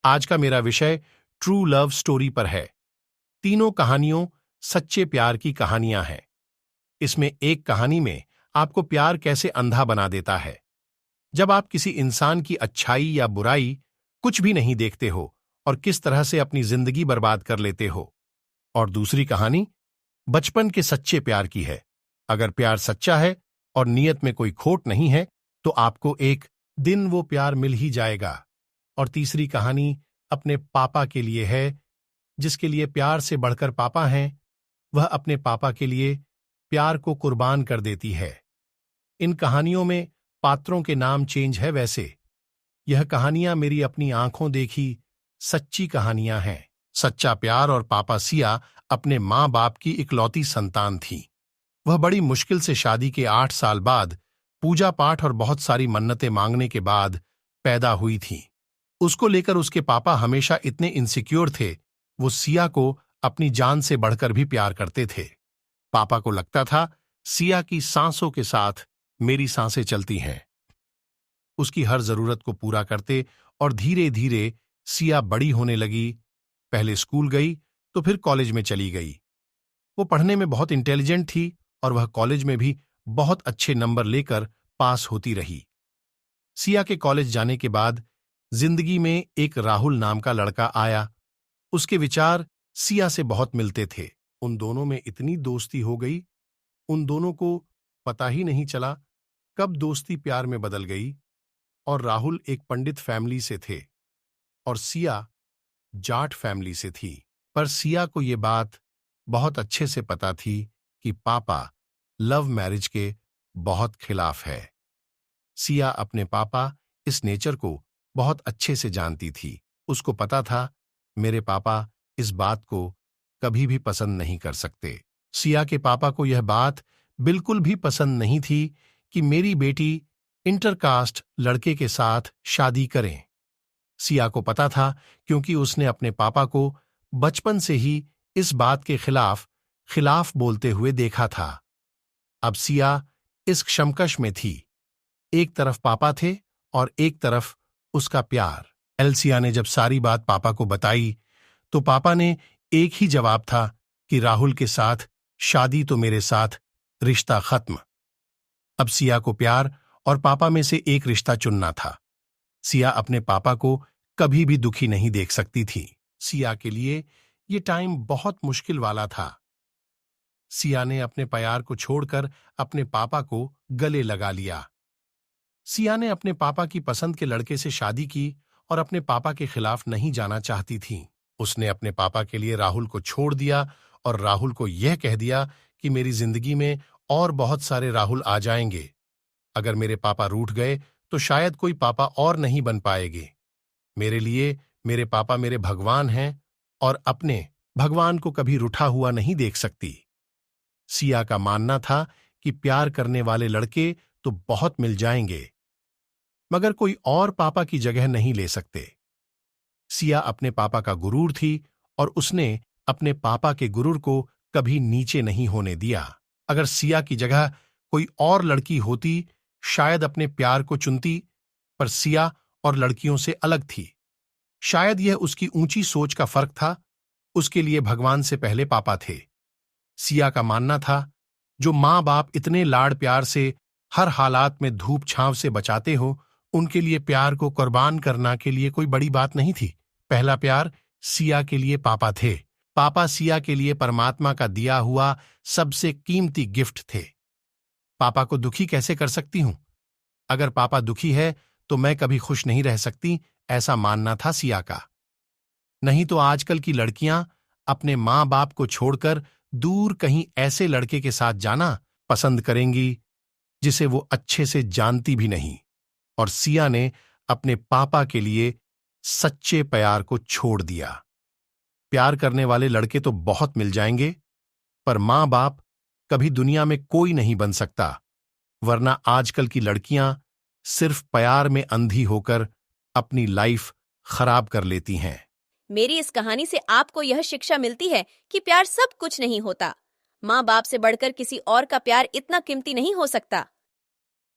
आज का मेरा विषय ट्रू लव स्टोरी पर है। तीनों कहानियों सच्चे प्यार की कहानियां हैं। इसमें एक कहानी में आपको प्यार कैसे अंधा बना देता है, जब आप किसी इंसान की अच्छाई या बुराई कुछ भी नहीं देखते हो और किस तरह से अपनी जिंदगी बर्बाद कर लेते हो। और दूसरी कहानी बचपन के सच्चे प्यार की है। अगर प्यार सच्चा है और नीयत में कोई खोट नहीं है तो आपको एक दिन वो प्यार मिल ही जाएगा। और तीसरी कहानी अपने पापा के लिए है, जिसके लिए प्यार से बढ़कर पापा हैं। वह अपने पापा के लिए प्यार को कुर्बान कर देती है। इन कहानियों में पात्रों के नाम चेंज है। वैसे यह कहानियां मेरी अपनी आंखों देखी सच्ची कहानियां हैं। सच्चा प्यार। और पापा सिया अपने माँ बाप की इकलौती संतान थी। वह बड़ी मुश्किल से शादी के 8 साल बाद, पूजा पाठ और बहुत सारी मन्नतें मांगने के बाद पैदा हुई थी। उसको लेकर उसके पापा हमेशा इतने इनसिक्योर थे। वो सिया को अपनी जान से बढ़कर भी प्यार करते थे। पापा को लगता था सिया की सांसों के साथ मेरी सांसें चलती हैं। उसकी हर जरूरत को पूरा करते। और धीरे धीरे सिया बड़ी होने लगी। पहले स्कूल गई तो फिर कॉलेज में चली गई। वो पढ़ने में बहुत इंटेलिजेंट थी और वह कॉलेज में भी बहुत अच्छे नंबर लेकर पास होती रही। सिया के कॉलेज जाने के बाद जिंदगी में एक राहुल नाम का लड़का आया। उसके विचार सिया से बहुत मिलते थे। उन दोनों में इतनी दोस्ती हो गई, उन दोनों को पता ही नहीं चला कब दोस्ती प्यार में बदल गई। और राहुल एक पंडित फैमिली से थे और सिया जाट फैमिली से थी। पर सिया को ये बात बहुत अच्छे से पता थी कि पापा लव मैरिज के बहुत खिलाफ है। सिया अपने पापा इस नेचर को बहुत अच्छे से जानती थी। उसको पता था मेरे पापा इस बात को कभी भी पसंद नहीं कर सकते। सिया के पापा को यह बात बिल्कुल भी पसंद नहीं थी कि मेरी बेटी इंटरकास्ट लड़के के साथ शादी करें। सिया को पता था क्योंकि उसने अपने पापा को बचपन से ही इस बात के खिलाफ बोलते हुए देखा था। अब सिया इस कशमकश में थी। एक तरफ पापा थे और एक तरफ उसका प्यार। सिया ने जब सारी बात पापा को बताई तो पापा ने एक ही जवाब था कि राहुल के साथ शादी तो मेरे साथ, रिश्ता खत्म। अब सिया को प्यार और पापा में से एक रिश्ता चुनना था। सिया अपने पापा को कभी भी दुखी नहीं देख सकती थी। सिया के लिए ये टाइम बहुत मुश्किल वाला था। सिया ने अपने प्यार को छोड़कर अपने पापा को गले लगा लिया। सिया ने अपने पापा की पसंद के लड़के से शादी की और अपने पापा के खिलाफ नहीं जाना चाहती थी। उसने अपने पापा के लिए राहुल को छोड़ दिया और राहुल को यह कह दिया कि मेरी जिंदगी में और बहुत सारे राहुल आ जाएंगे। अगर मेरे पापा रूठ गए तो शायद कोई पापा और नहीं बन पाएंगे। मेरे लिए मेरे पापा मेरे भगवान हैं और अपने भगवान को कभी रूठा हुआ नहीं देख सकती। सिया का मानना था कि प्यार करने वाले लड़के तो बहुत मिल जाएंगे, मगर कोई और पापा की जगह नहीं ले सकते। सिया अपने पापा का गुरूर थी और उसने अपने पापा के गुरूर को कभी नीचे नहीं होने दिया। अगर सिया की जगह कोई और लड़की होती शायद अपने प्यार को चुनती, पर सिया और लड़कियों से अलग थी। शायद यह उसकी ऊंची सोच का फर्क था। उसके लिए भगवान से पहले पापा थे। सिया का मानना था जो माँ बाप इतने लाड़ प्यार से हर हालात में धूप छांव से बचाते हो, उनके लिए प्यार को कुर्बान करना के लिए कोई बड़ी बात नहीं थी। पहला प्यार सिया के लिए पापा थे। पापा सिया के लिए परमात्मा का दिया हुआ सबसे कीमती गिफ्ट थे। पापा को दुखी कैसे कर सकती हूं? अगर पापा दुखी है तो मैं कभी खुश नहीं रह सकती, ऐसा मानना था सिया का। नहीं तो आजकल की लड़कियां अपने माँ बाप को छोड़कर दूर कहीं ऐसे लड़के के साथ जाना पसंद करेंगी जिसे वो अच्छे से जानती भी नहीं। और सिया ने अपने पापा के लिए सच्चे प्यार को छोड़ दिया। प्यार करने वाले लड़के तो बहुत मिल जाएंगे, पर माँ बाप कभी दुनिया में कोई नहीं बन सकता, वरना आजकल की लड़कियां सिर्फ प्यार में अंधी होकर अपनी लाइफ खराब कर लेती हैं। मेरी इस कहानी से आपको यह शिक्षा मिलती है कि प्यार सब कुछ नहीं होता। माँ बाप से बढ़कर किसी और का प्यार इतना कीमती नहीं हो सकता।